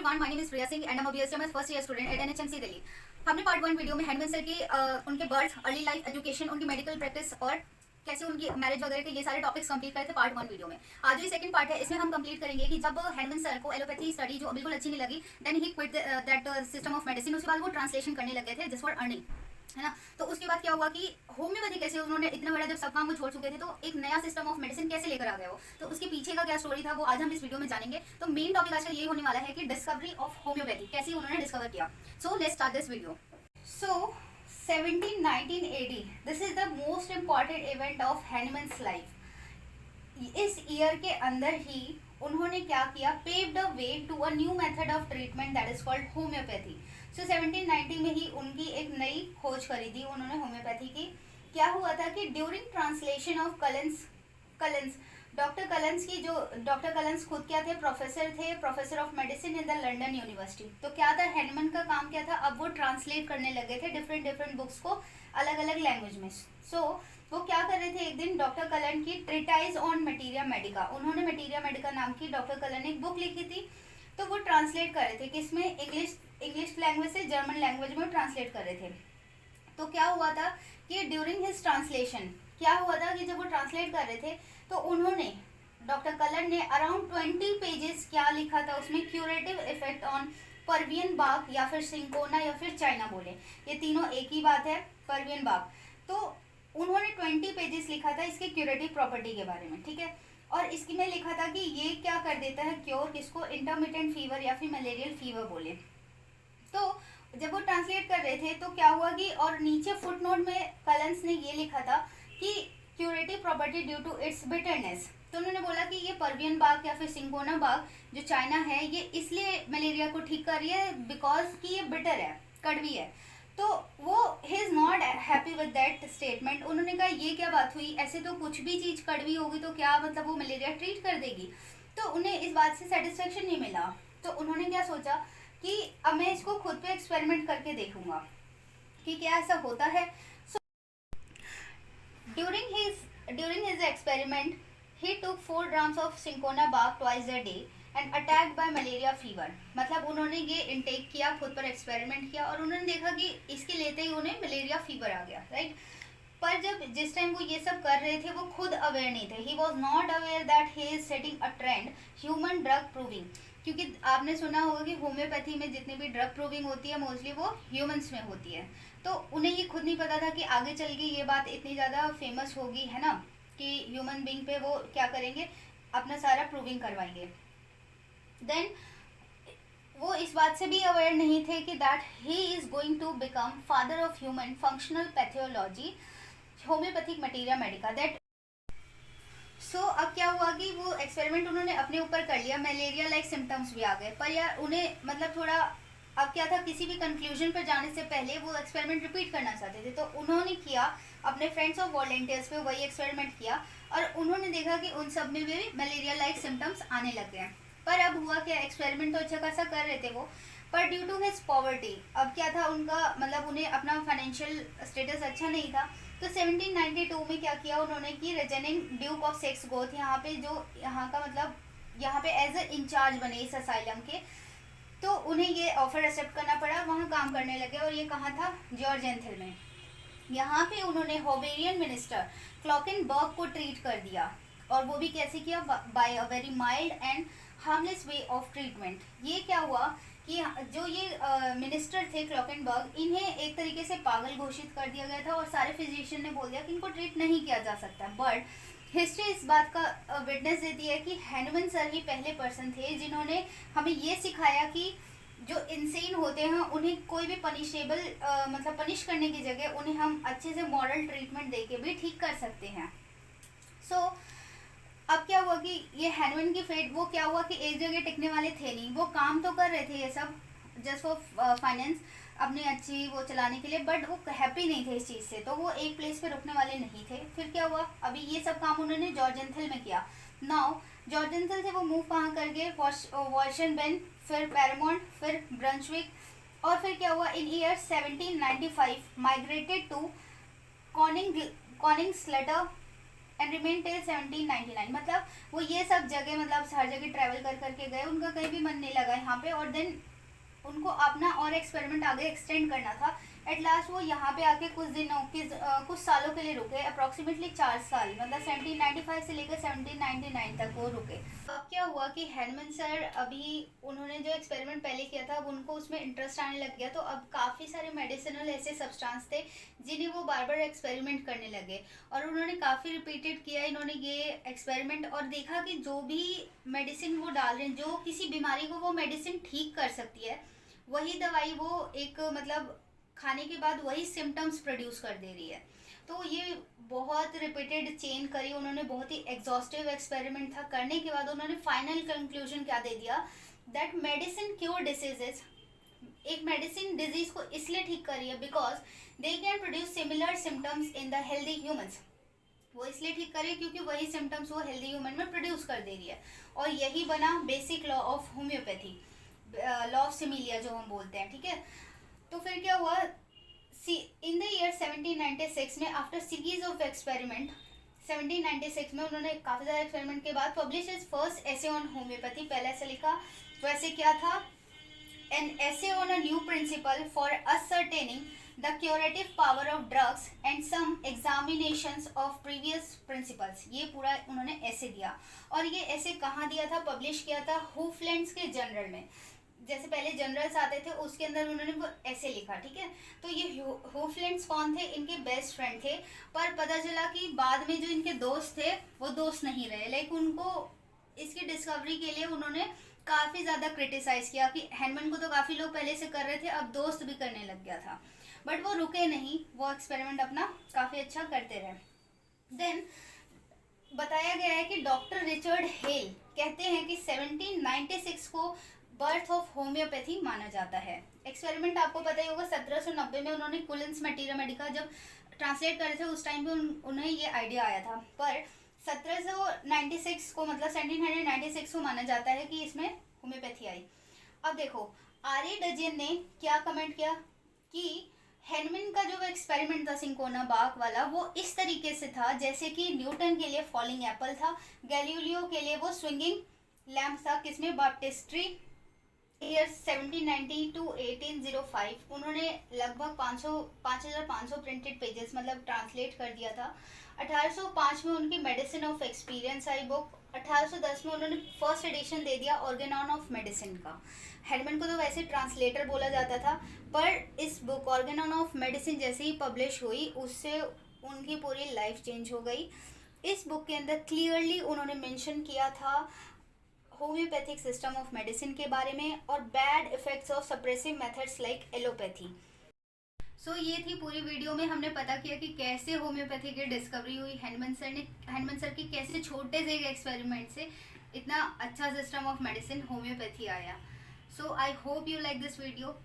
everyone, my name is Priya Singh and I'm a BSMS first year student at NHMC Delhi. हमने part 1 video में handman sir की उनके birth, early life, education, उनकी medical practice और कैसे उनकी marriage वगैरह के ये सारे टॉपिक्स कंप्लीट करे थे पार्ट 1 वीडियो में। आज जो सेकंड पार्ट है इसमें हम कंप्लीट करेंगे कि जब हैंडमैन सर को एलोपैथी स्टडी जो बिल्कुल अच्छी नहीं लगी, देन ही quit that system of medicine. उसके बाद वो ट्रांसलेशन करने लगे थे जस्ट फॉर अर्निंग, है ना। तो उसके बाद क्या हुआ कि होम्योपैथी कैसे उन्होंने इतना बड़ा जब सब काम वो छोड़ चुके थे तो एक नया सिस्टम ऑफ मेडिसिन कैसे लेकर आ गए वो, तो उसके पीछे का क्या स्टोरी था वो आज हम इस वीडियो में जानेंगे। तो मेन टॉपिक आज का ये होने वाला है कि डिस्कवरी ऑफ होम्योपैथी, कैसे उन्होंने डिस्कवर किया। So let's start this video. So 1719 AD, this is the most important event of Hahnemann's life. इस ईयर के अंदर ही उन्होंने क्या किया, paved the way to a new method of treatment that is called homeopathy. So 1790 में ही उनकी एक नई खोज करी थी उन्होंने होम्योपैथी की। क्या हुआ था कि ड्यूरिंग ट्रांसलेशन ऑफ कलेंस डॉक्टर कलेंस की, जो डॉक्टर कलेंस खुद क्या थे, professor of medicine in the London university. तो क्या था, हैनिमन का काम क्या था, अब वो ट्रांसलेट करने लगे थे डिफरेंट बुक्स को अलग अलग लैंग्वेज में। सो वो क्या कर रहे थे, एक दिन डॉक्टर कलन की ट्रिटाइज ऑन मटीरिया मेडिका, उन्होंने मटीरिया मेडिका नाम की डॉक्टर कलन ने एक बुक लिखी थी। तो वो ट्रांसलेट कर रहे थे किसमें, इंग्लिश लैंग्वेज से जर्मन लैंग्वेज में ट्रांसलेट कर रहे थे। तो क्या हुआ था कि ड्यूरिंग हिज ट्रांसलेशन क्या हुआ था कि जब वो ट्रांसलेट कर रहे थे तो उन्होंने, डॉक्टर कलन ने अराउंड 20 पेजेस क्या लिखा था उसमें, क्यूरेटिव इफेक्ट ऑन परवियन बाग या फिर सिंकोना या फिर चाइना बोले, ये तीनों एक ही बात है, परवियन बाग। तो उन्होंने 20 पेजेस लिखा था इसके क्यूरेटिव प्रॉपर्टी के बारे में, ठीक है। और इसकी में लिखा था कि ये क्या कर देता है, क्योर किसको, इंटरमिटेंट फीवर या फिर मलेरियल फीवर बोले। तो जब वो ट्रांसलेट कर रहे थे तो क्या हुआ कि, और नीचे फुटनोट में कलेंस ने ये लिखा था कि curative property due to its bitterness. तो उन्होंने बोला कि ये परवियन बाग या फिर सिंकोना बाग जो चाइना है ये इसलिए मलेरिया को ठीक कर रही है बिकॉज कि ये बिटर है, कड़वी है। तो वो he is not happy with that statement. उन्होंने कहा ये क्या बात हुई, ऐसे तो कुछ भी चीज़ कड़वी होगी तो क्या मतलब वो मलेरिया ट्रीट कर देगी। तो उन्हें इस बात से सेटिस्फेक्शन नहीं मिला। तो उन्होंने क्या सोचा कि अब मैं इसको खुद पे एक्सपेरिमेंट करके देखूंगा कि क्या ऐसा होता है। So during his experiment he took 4 grams of cinchona Bagh twice a day and attacked by malaria fever. मतलब उन्होंने ये इनटेक किया, खुद पर एक्सपेरिमेंट किया और उन्होंने देखा कि इसके लेते ही उन्हें मलेरिया फीवर आ गया, राइट। पर जब जिस टाइम वो ये सब कर रहे थे वो खुद अवेयर नहीं थे, he was not aware that he is setting a trend human drug proving. क्योंकि आपने सुना होगा कि होम्योपैथी में जितनी भी ड्रग प्रूविंग होती है मोस्टली वो ह्यूमंस में होती है। तो उन्हें ये खुद नहीं पता था कि आगे चल के ये बात इतनी ज़्यादा फेमस होगी, है ना, कि ह्यूमन बींग पे वो क्या करेंगे, अपना सारा प्रूविंग करवाएंगे। देन वो इस बात से भी अवेयर नहीं थे कि that he is going to become father of human functional pathology homeopathic materia medica that. So अब क्या हुआ कि वो एक्सपेरिमेंट उन्होंने अपने ऊपर कर लिया, मलेरिया लाइक सिम्टम्स भी आ गए, पर यार उन्हें मतलब थोड़ा अब क्या था, किसी भी कंक्लूजन पर जाने से पहले वो एक्सपेरिमेंट रिपीट करना चाहते थे। तो उन्होंने किया, अपने फ्रेंड्स और वॉलेंटियर्स पे वही एक्सपेरिमेंट किया और उन्होंने देखा कि उन सब में भी मलेरिया लाइक सिम्टम्स आने लग गए। पर अब हुआ क्या, एक्सपेरिमेंट तो अच्छा खासा कर रहे थे वो, पर ड्यू टू हिज पॉवर्टी, अब क्या था उनका मतलब उन्हें अपना फाइनेंशियल स्टेटस अच्छा नहीं था। तो 1792 में क्या किया उन्होंने कि रेजनिंग ड्यूक ऑफ सेक्स गोथ, यहाँ पे जो यहाँ का मतलब यहाँ पे एज ए इंचार्ज बने इस असाइलम के। तो उन्हें ये ऑफर एक्सेप्ट करना पड़ा, वहाँ काम करने लगे। और ये कहाँ था, जॉर्जेंथिल में। यहाँ पे उन्होंने होवेरियन मिनिस्टर क्लॉकेनबर्ग को ट्रीट कर दिया, और वो भी कैसे किया, by a very mild and harmless way of treatment. ये क्या हुआ कि जो ये मिनिस्टर थे क्लॉकेनबर्ग, इन्हें एक तरीके से पागल घोषित कर दिया गया था और सारे फिजिशियन ने बोल दिया कि इनको ट्रीट नहीं किया जा सकता। बट हिस्ट्री इस बात का विटनेस देती है कि हैनिमन सर ही पहले पर्सन थे जिन्होंने हमें ये सिखाया कि जो इंसेन होते हैं उन्हें कोई भी पनिशेबल मतलब पनिश करने की जगह उन्हें हम अच्छे से मॉरल ट्रीटमेंट दे के भी ठीक कर सकते हैं। सो अब क्या हुआ कि ये हैनमन की फेट, वो क्या हुआ कि एक जगह टिकने वाले थे नहीं, वो काम तो कर रहे थे ये सब जस्ट फॉर फाइनेंस, अपनी अच्छी वो चलाने के लिए, बट वो हैप्पी नहीं थे इस चीज़ से, तो वो एक प्लेस पे रुकने वाले नहीं थे। फिर क्या हुआ, अभी ये सब काम उन्होंने जॉर्जेंथिल में किया। नाउ जॉर्जेंथिल से वो मूव कहाँ कर गए, वॉशनबेन, फिर पैरामाउंट, फिर ब्रंशविक, और फिर क्या हुआ, in year 1795 migrated to Konigslutter and remain till 1799। मतलब वो ये सब जगह मतलब हर जगह ट्रैवल कर करके गए, उनका कहीं भी मन नहीं लगा यहाँ पे, और देन उनको अपना और एक्सपेरिमेंट आगे एक्सटेंड करना था। एट लास्ट वो यहाँ पे आके कुछ सालों के लिए रुके, अप्रॉक्सीमेटली 4 साल, मतलब 1795 से लेकर 1799 तक वो रुके। अब क्या हुआ कि हैनमन सर अभी उन्होंने जो एक्सपेरिमेंट पहले किया था अब उनको उसमें इंटरेस्ट आने लग गया, तो अब काफ़ी सारे मेडिसिनल ऐसे सब्सटेंस थे जिन्हें वो बार बार एक्सपेरिमेंट करने लगे, और उन्होंने काफ़ी रिपीटेड किया इन्होंने ये एक्सपेरिमेंट, और देखा कि जो भी मेडिसिन वो डाल रहे हैं, जो किसी बीमारी को वो मेडिसिन ठीक कर सकती है, वही दवाई वो एक मतलब खाने के बाद वही सिम्टम्स प्रोड्यूस कर दे रही है। तो ये बहुत रिपीटेड चेन करी उन्होंने, बहुत ही एग्जॉस्टिव एक्सपेरिमेंट था। करने के बाद उन्होंने फाइनल कंक्लूजन क्या दे दिया, दैट मेडिसिन क्योर डिसीजेस। एक मेडिसिन डिजीज को इसलिए ठीक कर रही है because they can produce similar symptoms in the healthy humans. वो इसलिए ठीक कर रही है क्योंकि वही सिम्टम्स वो हेल्दी ह्यूमन में प्रोड्यूस कर दे रही है, और यही बना basic law of homeopathy, law of similia जो हम बोलते हैं, ठीक है। तो फिर क्या हुआ, इन द ईयर 1796 में आफ्टर सीरीज ऑफ एक्सपेरिमेंट 1796 में उन्होंने काफ़ी ज़्यादा एक्सपेरिमेंट के बाद publish his first essay on homeopathy. पहले ऐसे लिखा, वैसे क्या था, an essay on a new principle for ascertaining the curative power of drugs and some examinations of previous principles. ये पूरा उन्होंने ऐसे दिया, और ये ऐसे कहाँ दिया था, पब्लिश किया था हुफलैंड्स के जर्नल में। जैसे पहले जनरल्स आते थे उसके अंदर उन्होंने वो ऐसे लिखा, ठीक है। तो ये हुफलैंड्स कौन थे, इनके बेस्ट फ्रेंड थे, पर पता चला कि बाद में जो इनके दोस्त थे वो दोस्त नहीं रहे, लाइक उनको इसकी डिस्कवरी के लिए उन्होंने काफ़ी ज़्यादा क्रिटिसाइज किया कि हैनमन को तो काफ़ी लोग पहले से कर रहे थे, अब दोस्त भी करने लग गया था। बट वो रुके नहीं, वो एक्सपेरिमेंट अपना काफ़ी अच्छा करते रहे। देन बताया गया है कि डॉक्टर रिचर्ड हेल कहते हैं कि 1796 को बर्थ ऑफ होम्योपैथी माना जाता है। एक्सपेरिमेंट आपको पता ही होगा, 1790 में उन्होंने कुलिन्स मटीरिया मेडिका जब ट्रांसलेट करे थे उस टाइम पे उन्हें ये आइडिया आया था, पर 1796 को मतलब 1796 को माना जाता है कि इसमें होम्योपैथी आई। अब देखो आर्य डजेन ने क्या कमेंट किया कि हैनमन का जो एक्सपेरिमेंट था सिंकोना बाग वाला, वो इस तरीके से था जैसे कि न्यूटन के लिए फॉलिंग एप्पल था, गैलीलियो के लिए वो स्विंगिंग लैम्प था, किसमें, बाप्टिस्ट्री। ईयर 1790 टू 1805 उन्होंने लगभग 5500 प्रिंटेड पेजेस मतलब ट्रांसलेट कर दिया था। 1805 में उनकी medicine of experience I book. 1810 में उन्होंने फर्स्ट एडिशन दे दिया ऑर्गेनॉन ऑफ मेडिसिन का। हैनमन को तो वैसे ट्रांसलेटर बोला जाता था, पर इस बुक ऑर्गेनॉन ऑफ मेडिसिन जैसे ही पब्लिश हुई उससे उनकी पूरी लाइफ चेंज हो गई। इस बुक के अंदर क्लियरली उन्होंने मेंशन किया था होम्योपैथिक सिस्टम ऑफ मेडिसिन के बारे में और bad effects of suppressive methods like allopathy. So ये थी पूरी वीडियो में हमने पता किया कि कैसे होम्योपैथी की डिस्कवरी हुई, हैनमन सर की कैसे छोटे से एक एक्सपेरिमेंट से इतना अच्छा सिस्टम ऑफ मेडिसिन होम्योपैथी आया। So I hope you like this video.